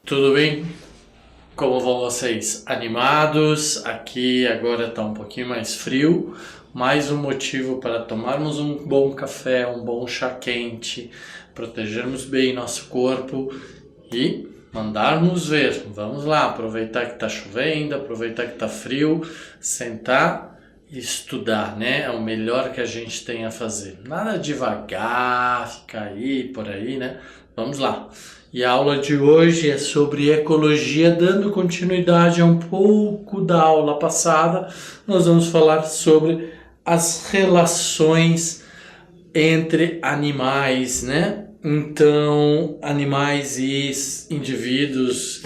Tudo bem? Como vão vocês? Animados? Aqui agora está um pouquinho mais frio, mais um motivo para tomarmos um bom café, um bom chá quente, protegermos bem nosso corpo e mandarmos ver. Vamos lá, aproveitar que está chovendo, aproveitar que está frio, sentar e estudar, né? É o melhor que a gente tem a fazer. Nada devagar, ficar aí, por aí, né? Vamos lá. E a aula de hoje é sobre ecologia, dando continuidade a um pouco da aula passada. Nós vamos falar sobre as relações entre animais, né? Então, animais e indivíduos,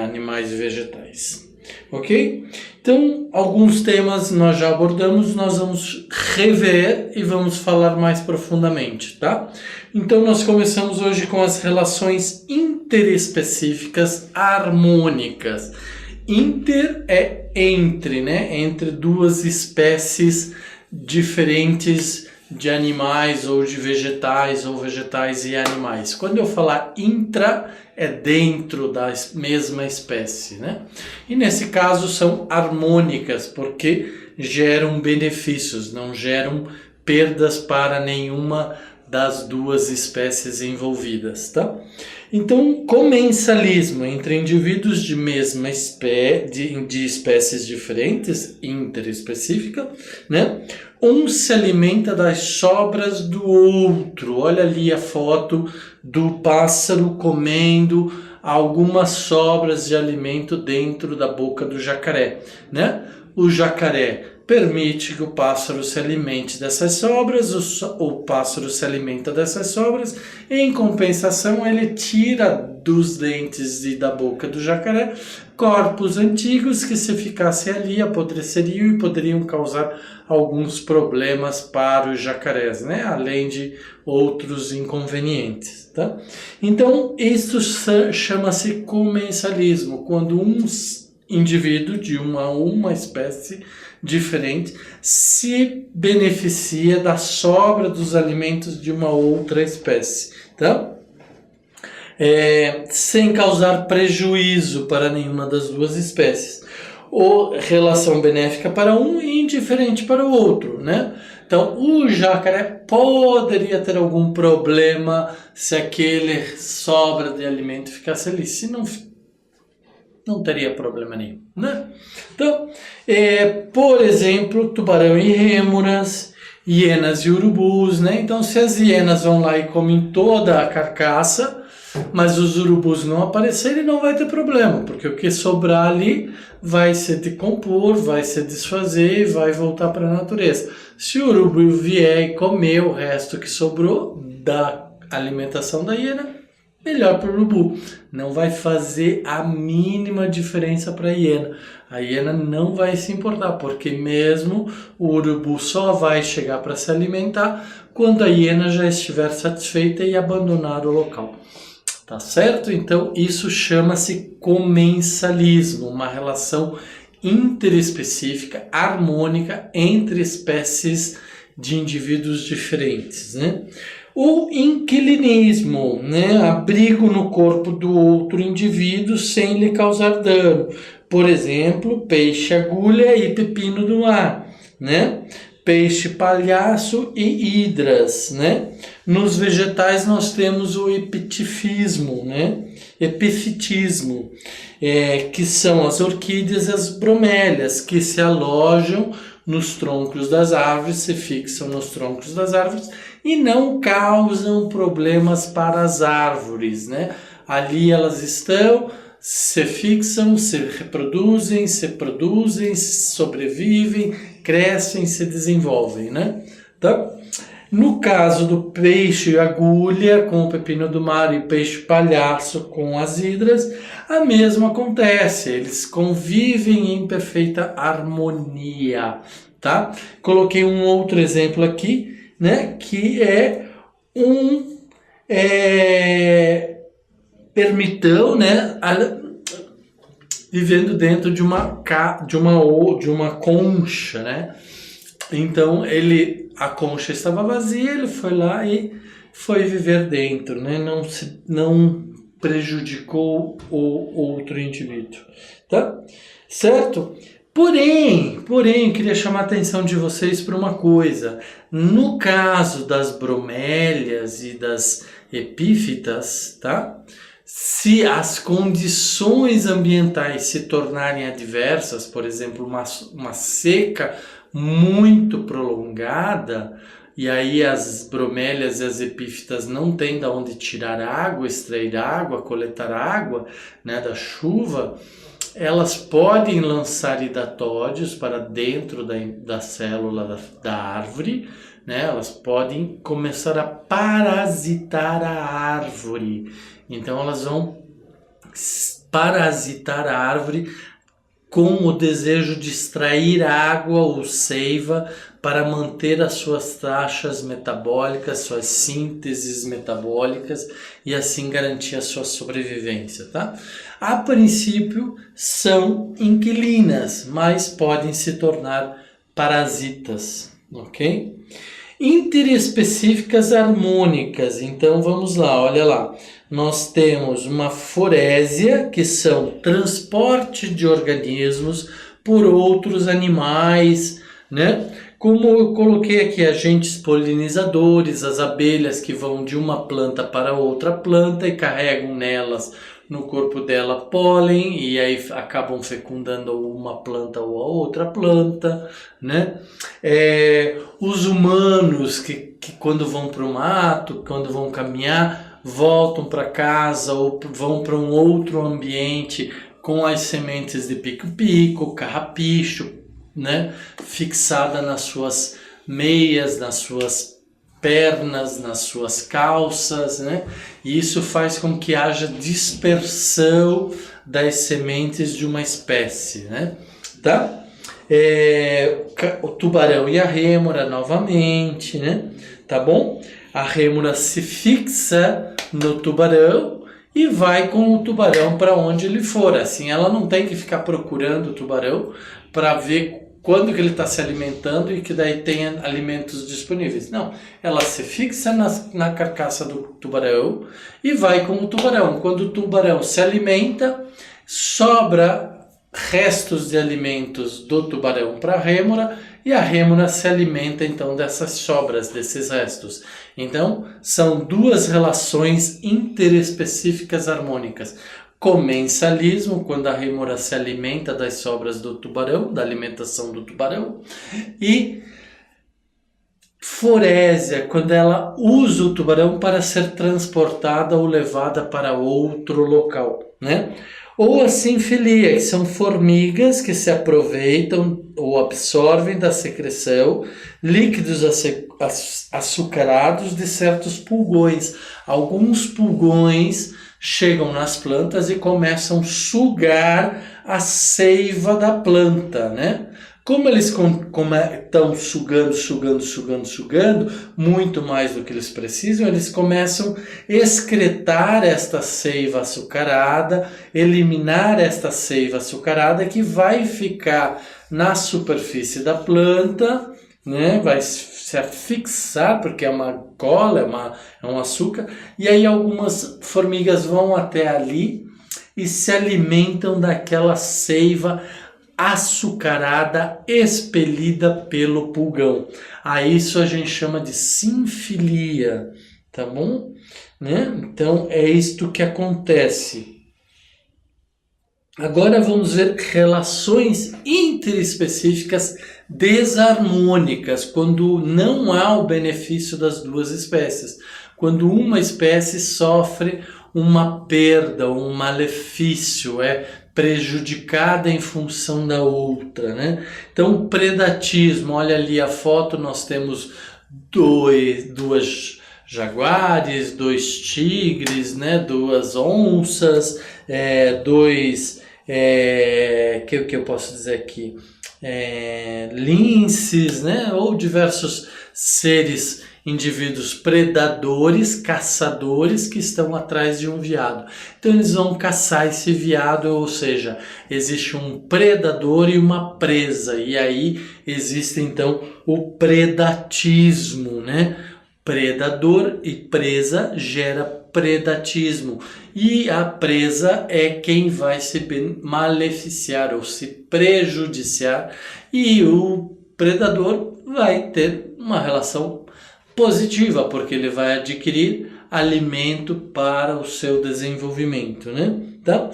animais e vegetais. Ok? Então, alguns temas nós já abordamos, nós vamos rever e vamos falar mais profundamente, tá? Então, nós começamos hoje com as relações interespecíficas harmônicas. Inter é entre, né? Entre duas espécies diferentes de animais ou de vegetais ou vegetais e animais. Quando eu falar intra, é dentro da mesma espécie, né? E nesse caso são harmônicas, porque geram benefícios, não geram perdas para nenhuma das duas espécies envolvidas, tá? Então, comensalismo entre indivíduos de mesma de espécies diferentes, interespecífica, né? Um se alimenta das sobras do outro. Olha ali a foto do pássaro comendo algumas sobras de alimento dentro da boca do jacaré, né? O jacaré permite que o pássaro se alimente dessas sobras, o pássaro se alimenta dessas sobras, e em compensação ele tira dos dentes e da boca do jacaré corpos antigos que, se ficassem ali, apodreceriam e poderiam causar alguns problemas para os jacarés, né? Além de outros inconvenientes, tá? Então, isso chama-se comensalismo, quando um indivíduo de uma espécie diferente se beneficia da sobra dos alimentos de uma outra espécie, tá? Sem causar prejuízo para nenhuma das duas espécies, ou relação benéfica para um e indiferente para o outro, né? Então, o jacaré poderia ter algum problema se aquele sobra de alimento ficasse ali. Se não teria problema nenhum, né? Então, por exemplo, tubarão e rêmoras, hienas e urubus, né? Então, se as hienas vão lá e comem toda a carcaça, mas os urubus não aparecerem, não vai ter problema, porque o que sobrar ali vai se decompor, vai se desfazer e vai voltar para a natureza. Se o urubu vier e comer o resto que sobrou da alimentação da hiena, melhor para o urubu. Não vai fazer a mínima diferença para a hiena. A hiena não vai se importar, porque mesmo o urubu só vai chegar para se alimentar quando a hiena já estiver satisfeita e abandonar o local. Tá certo? Então, isso chama-se comensalismo, uma relação interespecífica, harmônica entre espécies de indivíduos diferentes, né? O inquilinismo, né? Abrigo no corpo do outro indivíduo sem lhe causar dano. Por exemplo, peixe-agulha e pepino do mar, né? Peixe palhaço e hidras, né? Nos vegetais nós temos o epifitismo, né? Epifitismo, que são as orquídeas e as bromélias, que se alojam nos troncos das árvores, se fixam nos troncos das árvores e não causam problemas para as árvores, né? Ali elas estão, se fixam, se reproduzem, se produzem, sobrevivem, crescem, se desenvolvem, né? Então, no caso do peixe-agulha com o pepino do mar e peixe-palhaço com as hidras, a mesma acontece, eles convivem em perfeita harmonia, tá? Coloquei um outro exemplo aqui, né? Que é um ermitão, né? Vivendo dentro de uma concha, né? Então a concha estava vazia, ele foi lá e foi viver dentro, né? Não prejudicou o outro indivíduo, tá? Certo? Porém, eu queria chamar a atenção de vocês para uma coisa. No caso das bromélias e das epífitas, tá? Se as condições ambientais se tornarem adversas, por exemplo, uma seca muito prolongada, e aí as bromélias e as epífitas não têm de onde tirar água, extrair água, coletar água, né, da chuva, elas podem lançar hidatódios para dentro da célula da árvore, né? Elas podem começar a parasitar a árvore. Então elas vão parasitar a árvore com o desejo de extrair água ou seiva para manter as suas taxas metabólicas, suas sínteses metabólicas e assim garantir a sua sobrevivência, tá? A princípio são inquilinas, mas podem se tornar parasitas, ok? Interespecíficas harmônicas, então vamos lá, olha lá. Nós temos uma forésia, que são transporte de organismos por outros animais, né? Como eu coloquei aqui, agentes polinizadores, as abelhas que vão de uma planta para outra planta e carregam nelas, no corpo dela, pólen, e aí acabam fecundando uma planta ou a outra planta, né? Os humanos que quando vão para o mato, quando vão caminhar, voltam para casa ou vão para um outro ambiente com as sementes de pico-pico, carrapicho, né? Fixada nas suas meias, nas suas pernas, nas suas calças, né? E isso faz com que haja dispersão das sementes de uma espécie, né? Tá? O tubarão e a rêmora novamente, né? Tá bom? A rêmora se fixa no tubarão e vai com o tubarão para onde ele for. Assim, ela não tem que ficar procurando o tubarão para ver quando que ele está se alimentando e que daí tenha alimentos disponíveis. Não, ela se fixa na carcaça do tubarão e vai com o tubarão. Quando o tubarão se alimenta, sobra restos de alimentos do tubarão para a rêmora e a rêmora se alimenta então dessas sobras, desses restos. Então, são duas relações interespecíficas harmônicas. Comensalismo, quando a rêmora se alimenta das sobras do tubarão, da alimentação do tubarão, e forésia, quando ela usa o tubarão para ser transportada ou levada para outro local, né? Ou a sinfilia, que são formigas que se aproveitam ou absorvem da secreção líquidos açucarados de certos pulgões. Alguns pulgões chegam nas plantas e começam a sugar a seiva da planta, né? Como eles estão sugando muito mais do que eles precisam, eles começam a excretar esta seiva açucarada, eliminar esta seiva açucarada que vai ficar na superfície da planta, né? Vai se fixar, porque é uma cola, é um açúcar, e aí algumas formigas vão até ali e se alimentam daquela seiva açucarada expelida pelo pulgão. A isso a gente chama de sinfilia, tá bom? Né? Então é isto que acontece. Agora vamos ver relações interespecíficas desarmônicas, quando não há o benefício das duas espécies. Quando uma espécie sofre uma perda, um malefício, é prejudicada em função da outra, né? Então, predatismo, olha ali a foto, nós temos duas jaguares, 2 tigres, né? 2 onças, que eu posso dizer aqui? Linces, né? Ou diversos seres, indivíduos predadores, caçadores que estão atrás de um veado. Então eles vão caçar esse veado, ou seja, existe um predador e uma presa, e aí existe então o predatismo, né? Predador e presa gera predatismo. E a presa é quem vai se maleficiar ou se prejudiciar. E o predador vai ter uma relação positiva, porque ele vai adquirir alimento para o seu desenvolvimento, né? Tá?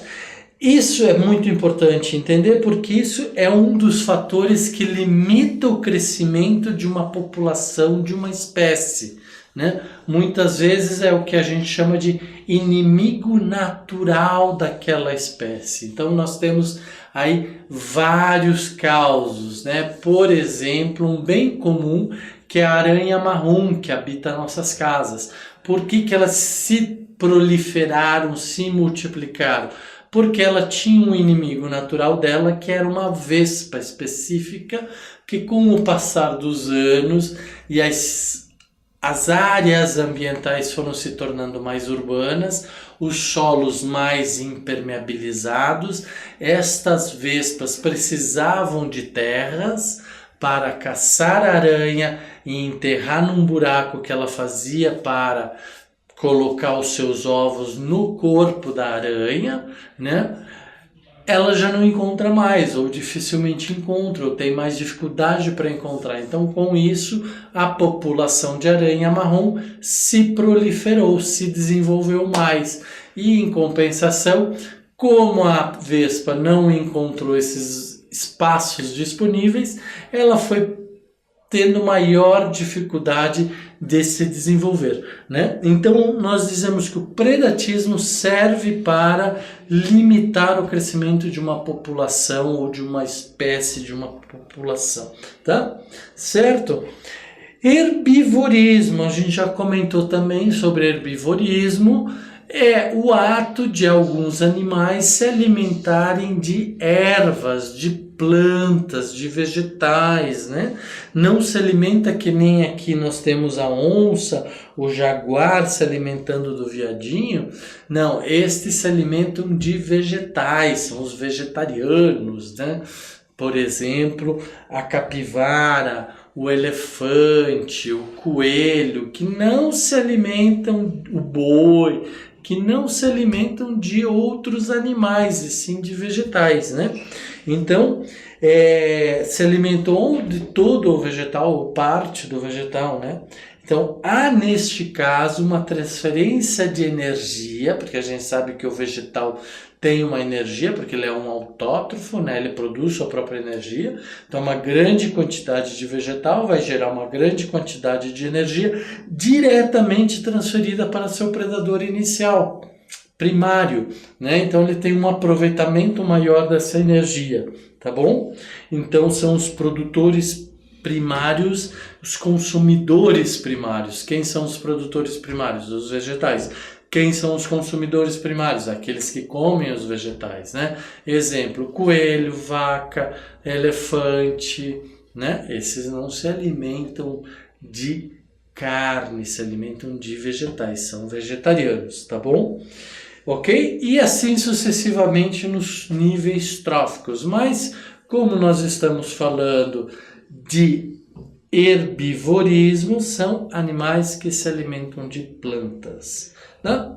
Isso é muito importante entender, porque isso é um dos fatores que limita o crescimento de uma população, de uma espécie, né? Muitas vezes é o que a gente chama de inimigo natural daquela espécie. Então nós temos aí vários causos, né? Por exemplo, um bem comum que é a aranha marrom que habita nossas casas. Por que elas se proliferaram, se multiplicaram? Porque ela tinha um inimigo natural dela, que era uma vespa específica, que com o passar dos anos e as áreas ambientais foram se tornando mais urbanas, os solos mais impermeabilizados, estas vespas precisavam de terras para caçar a aranha e enterrar num buraco que ela fazia para colocar os seus ovos no corpo da aranha, né? Ela já não encontra mais, ou dificilmente encontra, ou tem mais dificuldade para encontrar. Então, com isso, a população de aranha marrom se proliferou, se desenvolveu mais. E, em compensação, como a vespa não encontrou esses espaços disponíveis, ela foi tendo maior dificuldade de se desenvolver, né? Então, nós dizemos que o predatismo serve para limitar o crescimento de uma população ou de uma espécie de uma população, tá? Certo? Herbivorismo, a gente já comentou também sobre herbivorismo, é o ato de alguns animais se alimentarem de ervas, de plantas, de vegetais, né? Não se alimenta que nem aqui nós temos a onça, o jaguar se alimentando do veadinho. Não, estes se alimentam de vegetais, são os vegetarianos, né? Por exemplo, a capivara, o elefante, o coelho, que não se alimentam, o boi, que não se alimentam de outros animais, e sim de vegetais, né? Então, se alimentam de todo o vegetal, ou parte do vegetal, né? Então, há neste caso uma transferência de energia, porque a gente sabe que o vegetal tem uma energia, porque ele é um autótrofo, né? Ele produz sua própria energia. Então, uma grande quantidade de vegetal vai gerar uma grande quantidade de energia diretamente transferida para seu predador inicial, primário, né? Então, ele tem um aproveitamento maior dessa energia, tá bom? Então, são os produtores primários, os consumidores primários. Quem são os produtores primários? Os vegetais. Quem são os consumidores primários? Aqueles que comem os vegetais, né? Exemplo, coelho, vaca, elefante, né? Esses não se alimentam de carne, se alimentam de vegetais, são vegetarianos, tá bom? Ok? E assim sucessivamente nos níveis tróficos. Mas, como nós estamos falando de herbivorismo, são animais que se alimentam de plantas. Né?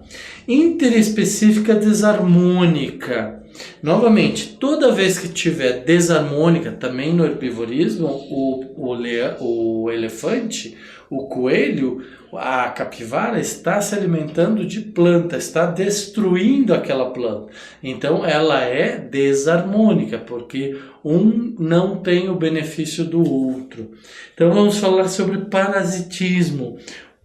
Interespecífica desarmônica. Novamente, toda vez que tiver desarmônica, também no herbivorismo, o elefante, o coelho, a capivara está se alimentando de planta, está destruindo aquela planta. Então ela é desarmônica, porque um não tem o benefício do outro. Então vamos falar sobre parasitismo.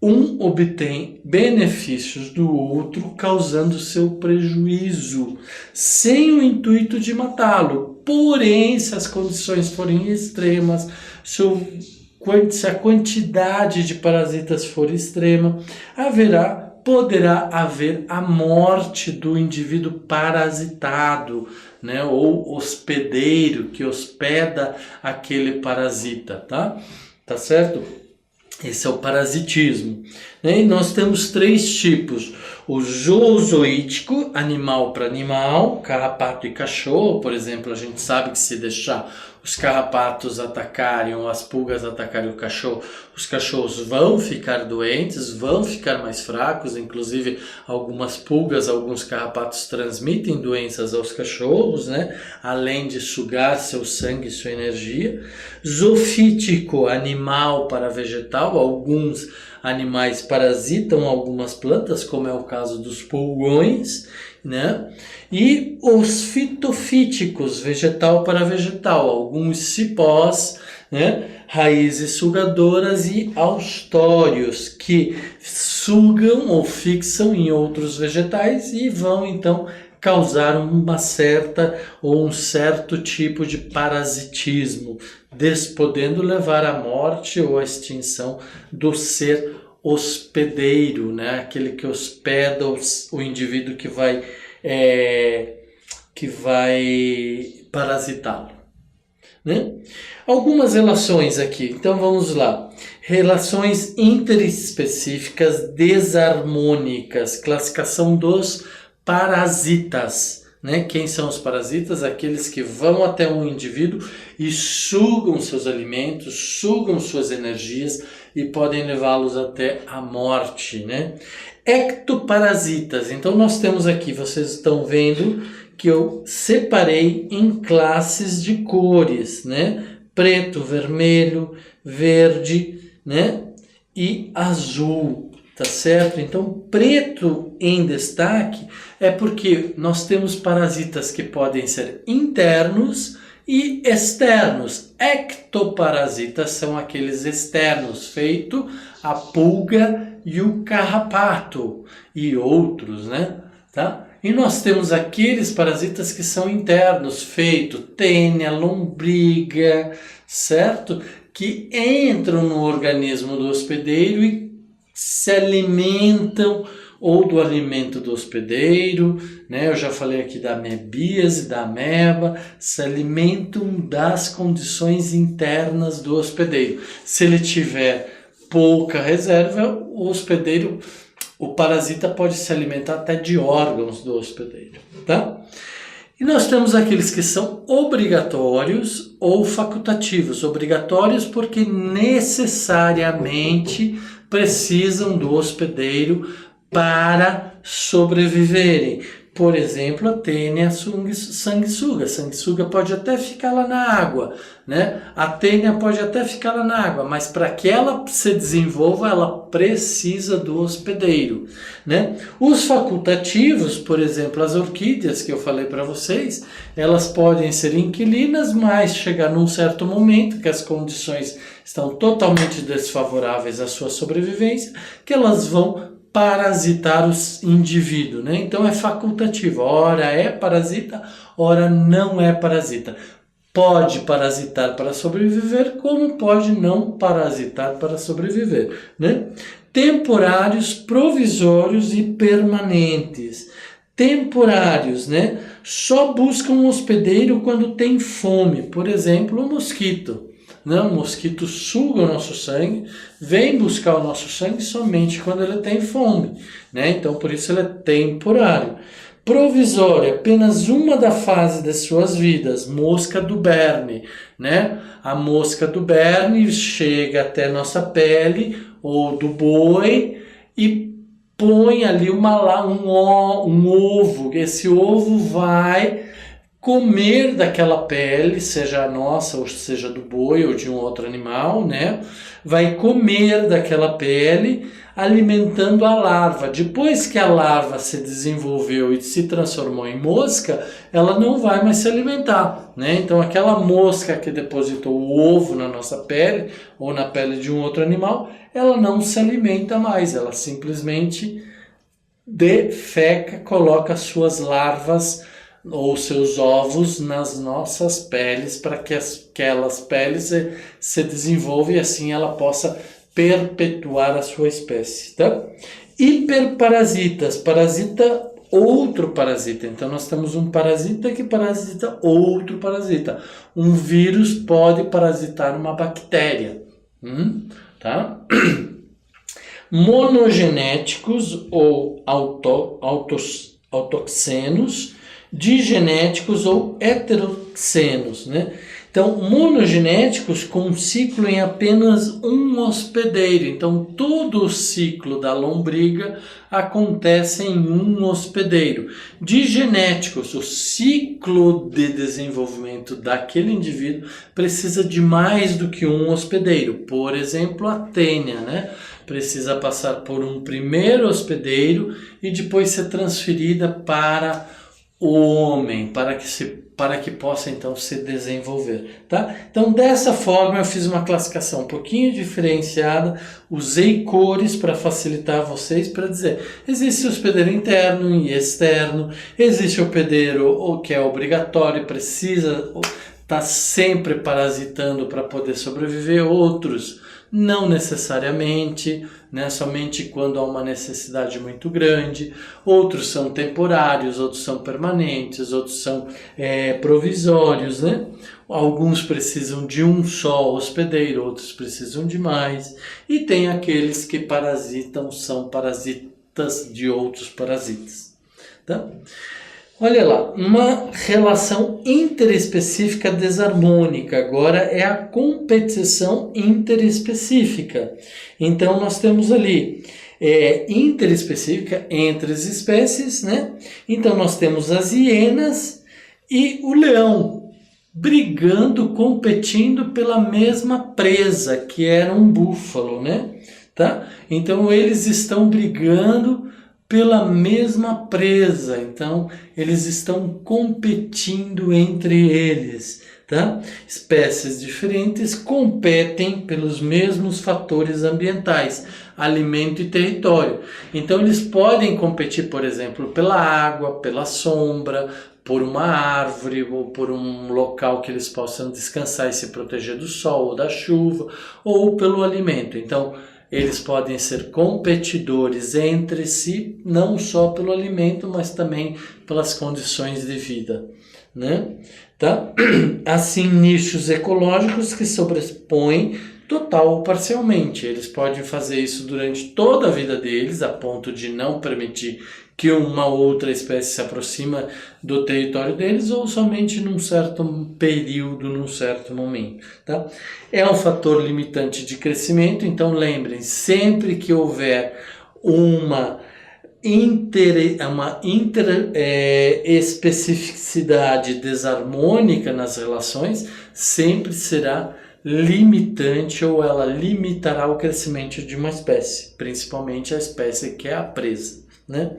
Um obtém benefícios do outro, causando seu prejuízo, sem o intuito de matá-lo. Porém, se as condições forem extremas, se a quantidade de parasitas for extrema, poderá haver a morte do indivíduo parasitado, né? Ou hospedeiro que hospeda aquele parasita, tá? Tá certo? Esse é o parasitismo. E nós temos 3 tipos. O zoozoítico, animal para animal, carrapato e cachorro, por exemplo, a gente sabe que se deixar os carrapatos atacarem ou as pulgas atacarem o cachorro, os cachorros vão ficar doentes, vão ficar mais fracos, inclusive algumas pulgas, alguns carrapatos transmitem doenças aos cachorros, né? Além de sugar seu sangue e sua energia. Zoofítico, animal para vegetal, alguns animais parasitam algumas plantas, como é o caso dos pulgões, né? E os fitofíticos, vegetal para vegetal, alguns cipós, né? Raízes sugadoras e austórios, que sugam ou fixam em outros vegetais e vão então causar uma certa ou um certo tipo de parasitismo, podendo levar à morte ou à extinção do ser hospedeiro, né? Aquele que hospeda o indivíduo que vai parasitá-lo, né? Algumas relações aqui, então vamos lá. Relações interespecíficas desarmônicas, classificação dos parasitas, né? Quem são os parasitas? Aqueles que vão até um indivíduo e sugam seus alimentos, sugam suas energias e podem levá-los até a morte, né? Ectoparasitas. Então nós temos aqui, vocês estão vendo que eu separei em classes de cores, né? Preto, vermelho, verde, né? E azul, tá certo? Então preto em destaque é porque nós temos parasitas que podem ser internos e externos. Ectoparasitas são aqueles externos, feito a pulga e o carrapato e outros, né? Tá? E nós temos aqueles parasitas que são internos, feito tênia, lombriga, certo? Que entram no organismo do hospedeiro e se alimentam ou do alimento do hospedeiro, né? Eu já falei aqui da amebíase, da ameba, se alimentam das condições internas do hospedeiro. Se ele tiver pouca reserva, o parasita pode se alimentar até de órgãos do hospedeiro, tá? E nós temos aqueles que são obrigatórios ou facultativos. Obrigatórios porque necessariamente precisam do hospedeiro para sobreviverem. Por exemplo, a tênia sanguessuga. Sanguessuga pode até ficar lá na água, né? A tênia pode até ficar lá na água, mas para que ela se desenvolva, ela precisa do hospedeiro, né? Os facultativos, por exemplo, as orquídeas que eu falei para vocês, elas podem ser inquilinas, mas chegar num certo momento que as condições estão totalmente desfavoráveis à sua sobrevivência, que elas vão parasitar os indivíduos, né? Então é facultativo, ora é parasita, ora não é parasita. Pode parasitar para sobreviver, como pode não parasitar para sobreviver, né? Temporários, provisórios e permanentes. Temporários, né? Só buscam um hospedeiro quando tem fome, por exemplo, o mosquito. Não, o mosquito suga o nosso sangue, vem buscar o nosso sangue somente quando ele tem fome, né? Então, por isso ele é temporário. Provisório, apenas uma da fase de suas vidas, mosca do Berne, né? A mosca do Berne chega até nossa pele ou do boi e põe ali um ovo. Esse ovo vai comer daquela pele, seja a nossa, ou seja do boi ou de um outro animal, né? Vai comer daquela pele, alimentando a larva. Depois que a larva se desenvolveu e se transformou em mosca, ela não vai mais se alimentar, né? Então aquela mosca que depositou o ovo na nossa pele ou na pele de um outro animal, ela não se alimenta mais, ela simplesmente defeca, coloca suas larvas ou seus ovos nas nossas peles para que aquelas peles se desenvolvam e assim ela possa perpetuar a sua espécie, tá? Hiperparasitas, parasita outro parasita. Então nós temos um parasita que parasita outro parasita. Um vírus pode parasitar uma bactéria, tá? Monogenéticos ou autoxenos, digenéticos ou heteroxenos, né? Então, monogenéticos com um ciclo em apenas um hospedeiro. Então, todo o ciclo da lombriga acontece em um hospedeiro. Digenéticos, o ciclo de desenvolvimento daquele indivíduo precisa de mais do que um hospedeiro. Por exemplo, a tênia, né? Precisa passar por um primeiro hospedeiro e depois ser transferida para o homem, para que possa então se desenvolver, tá? Então dessa forma eu fiz uma classificação um pouquinho diferenciada, usei cores para facilitar vocês para dizer, existe o hospedeiro interno e externo, existe o hospedeiro que é obrigatório, precisa estar sempre parasitando para poder sobreviver, outros não necessariamente, né? Somente quando há uma necessidade muito grande. Outros são temporários, outros são permanentes, outros são provisórios, né? Alguns precisam de um só hospedeiro, outros precisam de mais. E tem aqueles que parasitam, são parasitas de outros parasitas, tá? Olha lá, uma relação interespecífica desarmônica, agora é a competição interespecífica. Então nós temos ali interespecífica entre as espécies, né? Então nós temos as hienas e o leão brigando, competindo pela mesma presa, que era um búfalo, né? Tá? Então eles estão brigando pela mesma presa, então eles estão competindo entre eles, tá? Espécies diferentes competem pelos mesmos fatores ambientais, alimento e território. Então eles podem competir, por exemplo, pela água, pela sombra, por uma árvore ou por um local que eles possam descansar e se proteger do sol ou da chuva, ou pelo alimento. Então, eles podem ser competidores entre si, não só pelo alimento, mas também pelas condições de vida, né? Tá? Assim, nichos ecológicos que sobrepõem total ou parcialmente. Eles podem fazer isso durante toda a vida deles, a ponto de não permitir que uma outra espécie se aproxima do território deles, ou somente num certo período, num certo momento, tá? É um fator limitante de crescimento, então lembrem, sempre que houver uma especificidade desarmônica nas relações, sempre será limitante, ou ela limitará o crescimento de uma espécie, principalmente a espécie que é a presa, né?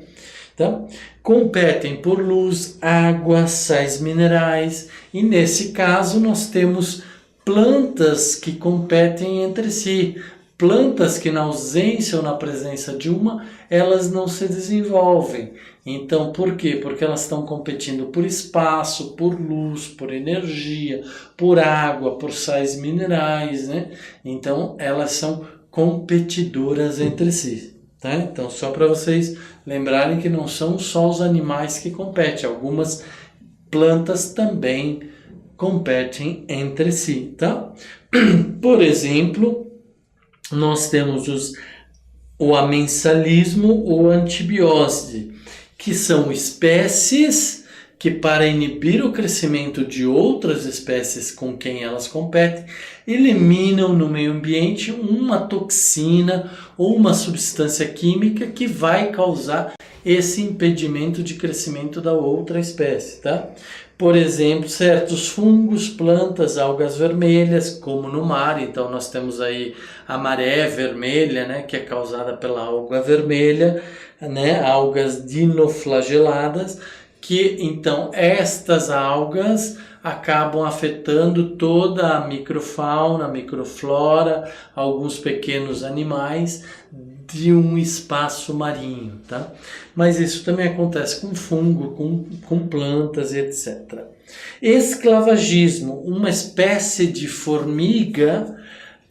Tá? Competem por luz, água, sais minerais, e nesse caso nós temos plantas que competem entre si, plantas que na ausência ou na presença de uma, elas não se desenvolvem. Então, por quê? Porque elas estão competindo por espaço, por luz, por energia, por água, por sais minerais, né? Então, elas são competidoras entre si. Tá? Então, só para vocês lembrarem que não são só os animais que competem, algumas plantas também competem entre si. Tá? Por exemplo, nós temos o amensalismo ou antibiose, que são espécies que, para inibir o crescimento de outras espécies com quem elas competem, eliminam no meio ambiente uma toxina ou uma substância química que vai causar esse impedimento de crescimento da outra espécie, tá? Por exemplo, certos fungos, plantas, algas vermelhas, como no mar. Então nós temos aí a maré vermelha, né, que é causada pela alga vermelha, né, algas dinoflageladas, que então estas algas acabam afetando toda a microfauna, a microflora, alguns pequenos animais de um espaço marinho, tá? Mas isso também acontece com fungo, com plantas e etc. Esclavagismo, uma espécie de formiga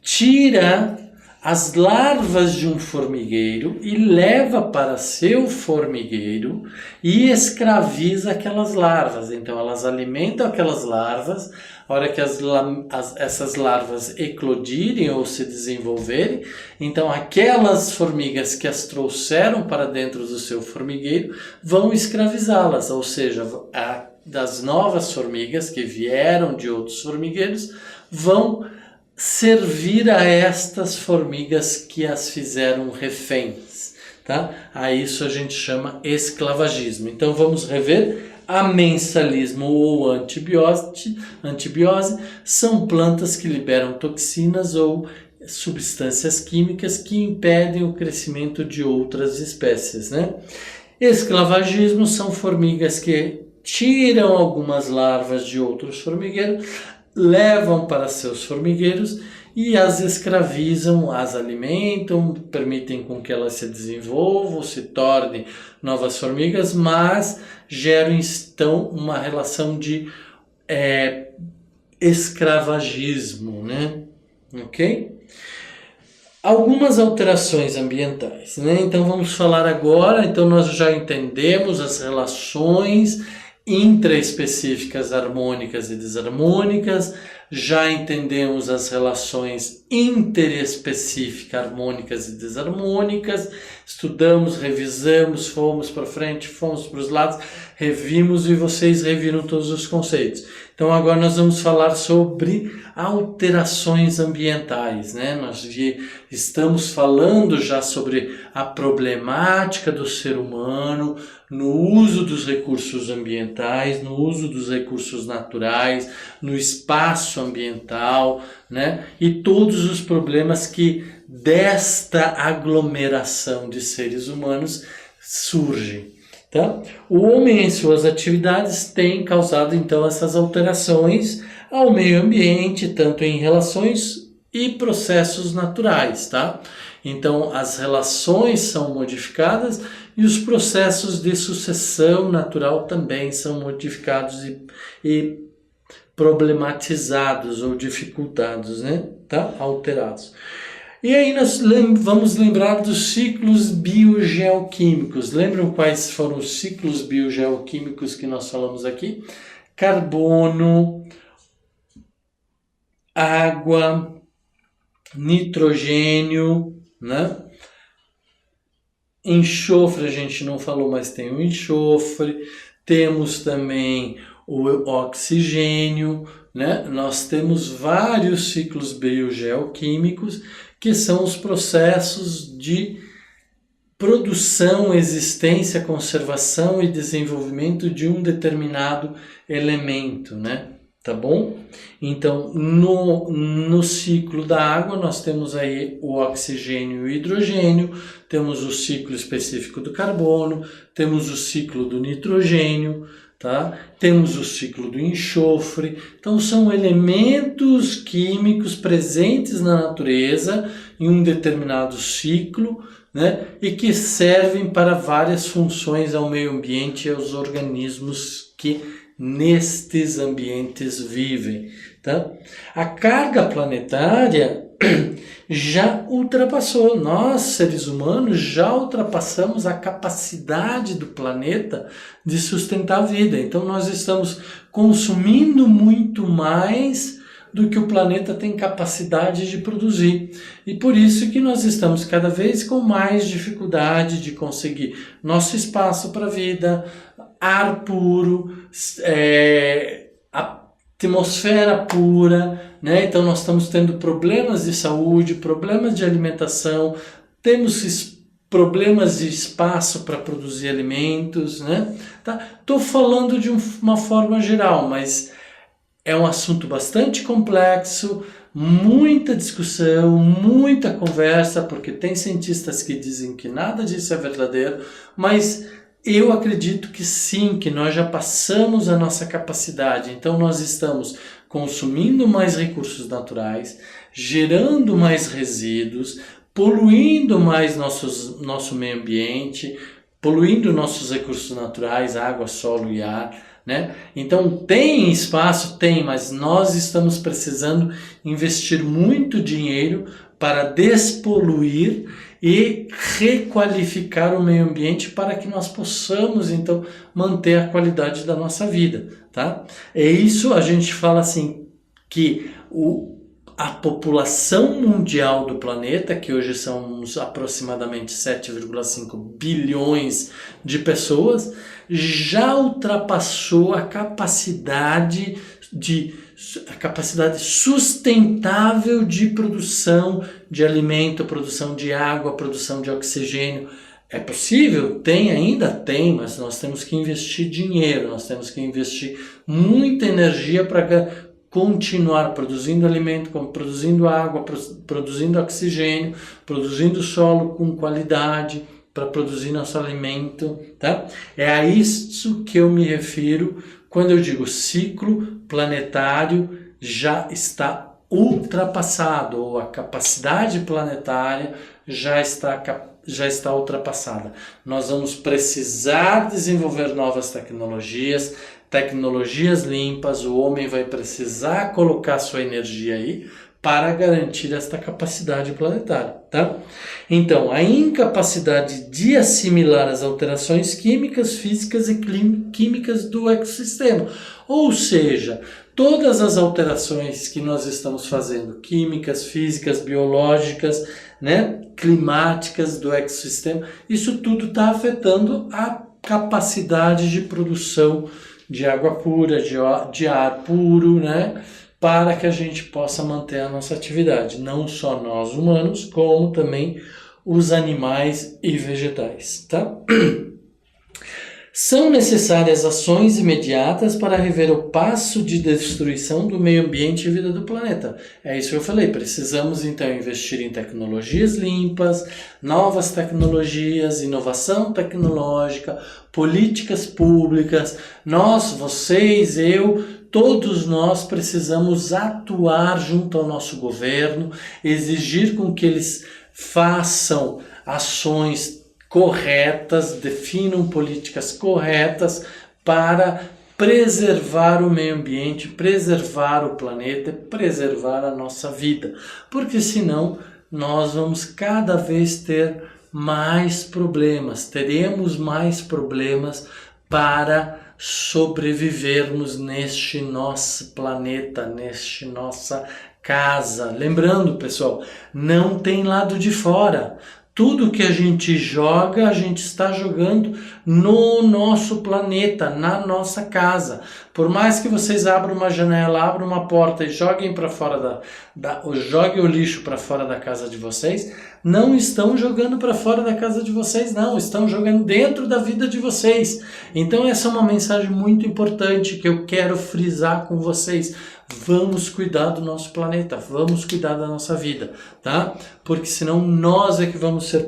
tira as larvas de um formigueiro e leva para seu formigueiro e escraviza aquelas larvas. Então elas alimentam aquelas larvas, a hora que essas larvas eclodirem ou se desenvolverem, então aquelas formigas que as trouxeram para dentro do seu formigueiro vão escravizá-las, ou seja, das novas formigas que vieram de outros formigueiros vão servir a estas formigas que as fizeram reféns, tá? A isso a gente chama esclavagismo. Então vamos rever. Amensalismo ou antibiose são plantas que liberam toxinas ou substâncias químicas que impedem o crescimento de outras espécies, né? Esclavagismo são formigas que tiram algumas larvas de outros formigueiros, levam para seus formigueiros e as escravizam, as alimentam, permitem com que elas se desenvolvam, se tornem novas formigas, mas geram então uma relação de escravagismo, né? Ok? Algumas alterações ambientais, né? Então vamos falar agora, então nós já entendemos as relações intraespecíficas harmônicas e desarmônicas, já entendemos as relações interespecíficas harmônicas e desarmônicas, estudamos, revisamos, fomos para frente, fomos para os lados, revimos e vocês reviram todos os conceitos. Então agora nós vamos falar sobre alterações ambientais, né? Nós estamos falando já sobre a problemática do ser humano no uso dos recursos ambientais, no uso dos recursos naturais, no espaço ambiental, né? E todos os problemas que desta aglomeração de seres humanos surgem. Tá? O homem em suas atividades tem causado então essas alterações ao meio ambiente, tanto em relações e processos naturais, tá? Então as relações são modificadas e os processos de sucessão natural também são modificados e problematizados ou dificultados, né? Tá? Alterados. E aí nós vamos lembrar dos ciclos biogeoquímicos. Lembram quais foram os ciclos biogeoquímicos que nós falamos aqui? Carbono, água, nitrogênio, né? Enxofre a gente não falou, mas tem o enxofre. Temos também o oxigênio, né? Nós temos vários ciclos biogeoquímicos que são os processos de produção, existência, conservação e desenvolvimento de um determinado elemento, né? Tá bom? Então, no ciclo da água, nós temos aí o oxigênio e o hidrogênio, temos o ciclo específico do carbono, temos o ciclo do nitrogênio, tá? Temos o ciclo do enxofre. Então são elementos químicos presentes na natureza em um determinado ciclo, né? E que servem para várias funções ao meio ambiente e aos organismos que nestes ambientes vivem, tá? A carga planetária já ultrapassou. Nós, seres humanos, já ultrapassamos a capacidade do planeta de sustentar a vida. Então nós estamos consumindo muito mais do que o planeta tem capacidade de produzir. E por isso que nós estamos cada vez com mais dificuldade de conseguir nosso espaço para a vida, ar puro, atmosfera pura, né? Então nós estamos tendo problemas de saúde, problemas de alimentação, temos problemas de espaço para produzir alimentos, né? Tá? Tô falando de uma forma geral, mas é um assunto bastante complexo, muita discussão, muita conversa, porque tem cientistas que dizem que nada disso é verdadeiro, mas eu acredito que sim, que nós já passamos a nossa capacidade. Então nós estamos consumindo mais recursos naturais, gerando mais resíduos, poluindo mais nosso meio ambiente, poluindo nossos recursos naturais, água, solo e ar, né? Então tem espaço? Tem, mas nós estamos precisando investir muito dinheiro para despoluir e requalificar o meio ambiente para que nós possamos então manter a qualidade da nossa vida, tá? É isso, a gente fala assim que a população mundial do planeta, que hoje são aproximadamente 7,5 bilhões de pessoas, já ultrapassou a capacidade sustentável de produção de alimento, produção de água, produção de oxigênio. É possível? Ainda tem, mas nós temos que investir dinheiro, nós temos que investir muita energia para continuar produzindo alimento, produzindo água, produzindo oxigênio, produzindo solo com qualidade para produzir nosso alimento, tá? É a isso que eu me refiro quando eu digo ciclo planetário já está ultrapassado, ou a capacidade planetária já está ultrapassada. Nós vamos precisar desenvolver novas tecnologias limpas, o homem vai precisar colocar sua energia aí para garantir esta capacidade planetária, tá? Então, a incapacidade de assimilar as alterações químicas, físicas e químicas do ecossistema, ou seja, todas as alterações que nós estamos fazendo, químicas, físicas, biológicas, né, climáticas do ecossistema, isso tudo está afetando a capacidade de produção de água pura, de ar puro, né, para que a gente possa manter a nossa atividade, não só nós humanos, como também os animais e vegetais, tá? São necessárias ações imediatas para rever o passo de destruição do meio ambiente e vida do planeta. É isso que eu falei, precisamos então investir em tecnologias limpas, novas tecnologias, inovação tecnológica, políticas públicas. Nós, vocês, eu, todos nós precisamos atuar junto ao nosso governo, exigir com que eles façam ações corretas, definam políticas corretas para preservar o meio ambiente, preservar o planeta, preservar a nossa vida, porque senão nós vamos cada vez ter mais problemas, teremos mais problemas para sobrevivermos neste nosso planeta, neste nossa casa. Lembrando, pessoal, não tem lado de fora. Tudo que a gente joga, a gente está jogando no nosso planeta, na nossa casa. Por mais que vocês abram uma janela, abram uma porta e joguem para fora joguem o lixo para fora da casa de vocês, não estão jogando para fora da casa de vocês, não. Estão jogando dentro da vida de vocês. Então essa é uma mensagem muito importante que eu quero frisar com vocês. Vamos cuidar do nosso planeta, vamos cuidar da nossa vida, tá? Porque senão nós é que vamos ser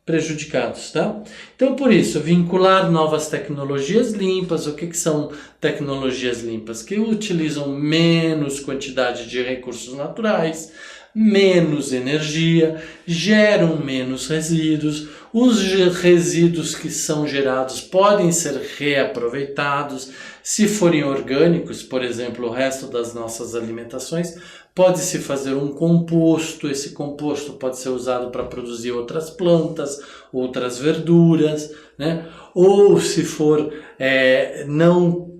prejudicados, tá? Então, por isso, vincular novas tecnologias limpas. O que são tecnologias limpas? Que utilizam menos quantidade de recursos naturais, menos energia, geram menos resíduos. Os resíduos que são gerados podem ser reaproveitados. Se forem orgânicos, por exemplo, o resto das nossas alimentações, pode-se fazer um composto. Esse composto pode ser usado para produzir outras plantas, outras verduras, né? Ou se for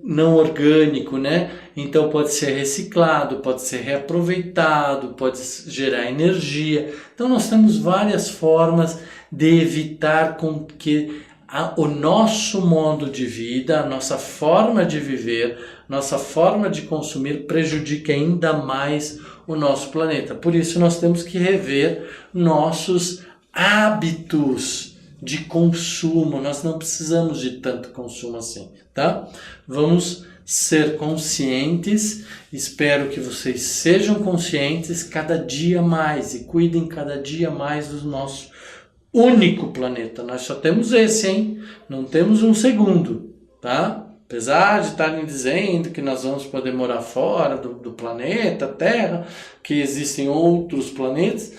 não orgânico, né? Então pode ser reciclado, pode ser reaproveitado, pode gerar energia. Então nós temos várias formas de evitar com que o nosso modo de vida, a nossa forma de viver, nossa forma de consumir prejudique ainda mais o nosso planeta. Por isso nós temos que rever nossos hábitos de consumo. Nós não precisamos de tanto consumo assim, tá? Vamos ser conscientes. Espero que vocês sejam conscientes cada dia mais e cuidem cada dia mais do nosso único planeta. Nós só temos esse, hein? Não temos um segundo, tá? Apesar de estarem dizendo que nós vamos poder morar fora do planeta Terra, que existem outros planetas,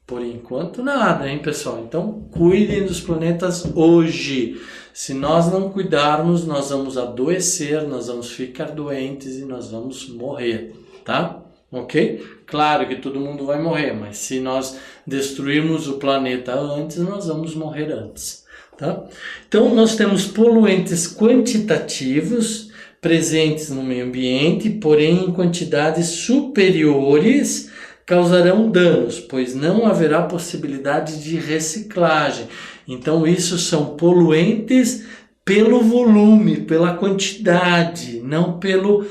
por enquanto nada, hein, pessoal? Então, cuidem dos planetas hoje. Se nós não cuidarmos, nós vamos adoecer, nós vamos ficar doentes e nós vamos morrer, tá? Ok? Claro que todo mundo vai morrer, mas se nós destruirmos o planeta antes, nós vamos morrer antes, tá? Então, nós temos poluentes quantitativos presentes no meio ambiente, porém em quantidades superiores causarão danos, pois não haverá possibilidade de reciclagem. Então, isso são poluentes pelo volume, pela quantidade, não pelo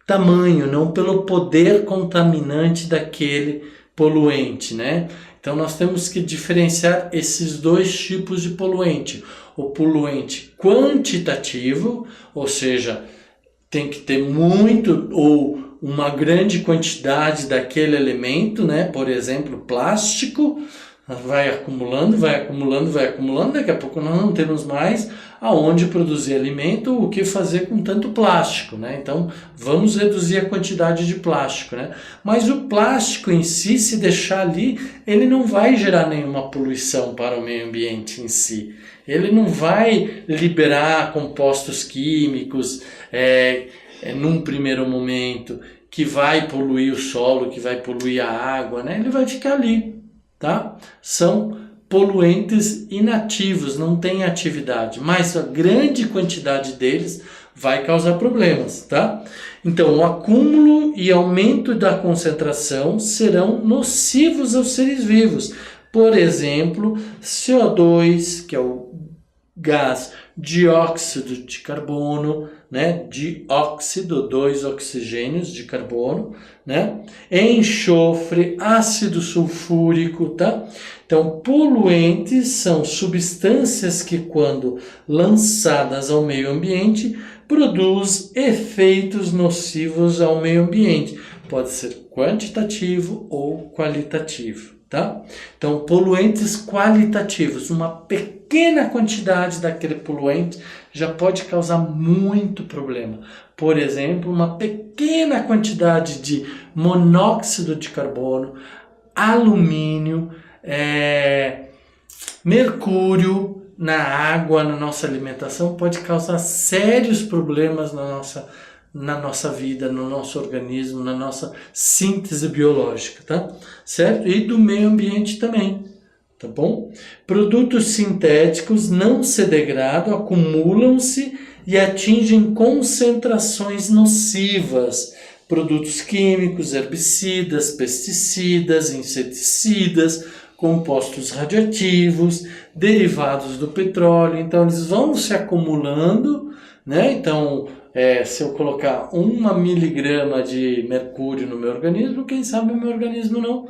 tamanho, não pelo poder contaminante daquele poluente, né? Então nós temos que diferenciar esses dois tipos de poluente. O poluente quantitativo, ou seja, tem que ter muito ou uma grande quantidade daquele elemento, né? Por exemplo, plástico, vai acumulando, daqui a pouco nós não temos mais aonde produzir alimento, o que fazer com tanto plástico, né? Então, vamos reduzir a quantidade de plástico, né? Mas o plástico em si, se deixar ali, ele não vai gerar nenhuma poluição para o meio ambiente em si. Ele não vai liberar compostos químicos num primeiro momento, que vai poluir o solo, que vai poluir a água, né? Ele vai ficar ali, tá? São poluentes inativos, não têm atividade, mas a grande quantidade deles vai causar problemas, tá? Então, o acúmulo e aumento da concentração serão nocivos aos seres vivos. Por exemplo, CO2, que é o gás dióxido de carbono, né? Dióxido, 2 oxigênios de carbono, né? Enxofre, ácido sulfúrico, tá? Então, poluentes são substâncias que, quando lançadas ao meio ambiente, produzem efeitos nocivos ao meio ambiente. Pode ser quantitativo ou qualitativo, tá? Então, poluentes qualitativos, uma pequena quantidade daquele poluente já pode causar muito problema. Por exemplo, uma pequena quantidade de monóxido de carbono, alumínio, mercúrio na água, na nossa alimentação, pode causar sérios problemas na nossa vida, no nosso organismo, na nossa síntese biológica, tá? Certo? E do meio ambiente também, tá bom? Produtos sintéticos não se degradam, acumulam-se e atingem concentrações nocivas. Produtos químicos, herbicidas, pesticidas, inseticidas, compostos radioativos, derivados do petróleo. Então, eles vão se acumulando, né? Então, se eu colocar 1 miligrama de mercúrio no meu organismo, quem sabe o meu organismo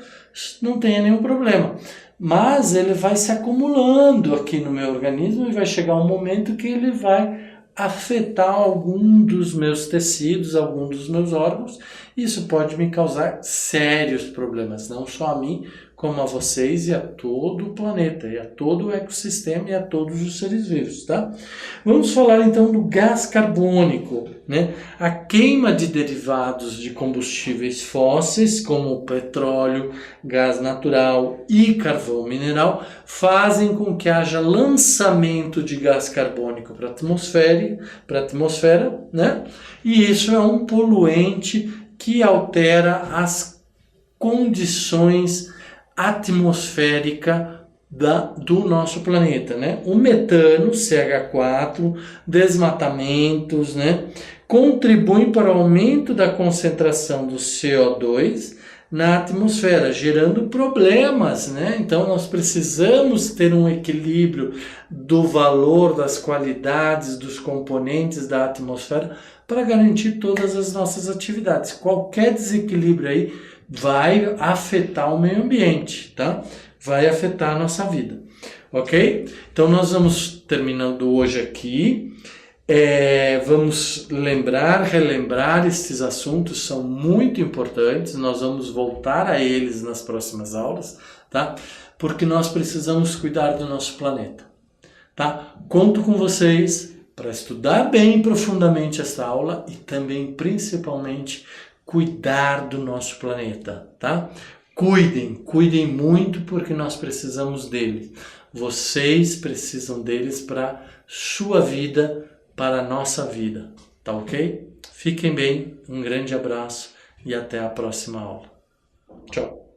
não tenha nenhum problema. Mas ele vai se acumulando aqui no meu organismo e vai chegar um momento que ele vai afetar algum dos meus tecidos, algum dos meus órgãos. Isso pode me causar sérios problemas, não só a mim, como a vocês e a todo o planeta, e a todo o ecossistema e a todos os seres vivos, tá? Vamos falar então do gás carbônico, né? A queima de derivados de combustíveis fósseis, como o petróleo, gás natural e carvão mineral, fazem com que haja lançamento de gás carbônico para a atmosfera, né? E isso é um poluente que altera as condições atmosférica do nosso planeta, né? O metano, CH4, desmatamentos, né? Contribuem para o aumento da concentração do CO2 na atmosfera, gerando problemas, né? Então nós precisamos ter um equilíbrio do valor, das qualidades, dos componentes da atmosfera para garantir todas as nossas atividades. Qualquer desequilíbrio aí vai afetar o meio ambiente, tá? Vai afetar a nossa vida, ok? Então nós vamos terminando hoje aqui. Vamos relembrar estes assuntos, são muito importantes, nós vamos voltar a eles nas próximas aulas, tá? Porque nós precisamos cuidar do nosso planeta, tá? Conto com vocês para estudar bem profundamente essa aula e também, principalmente, cuidar do nosso planeta, tá? Cuidem muito porque nós precisamos deles. Vocês precisam deles para sua vida, para a nossa vida, tá ok? Fiquem bem, um grande abraço e até a próxima aula. Tchau!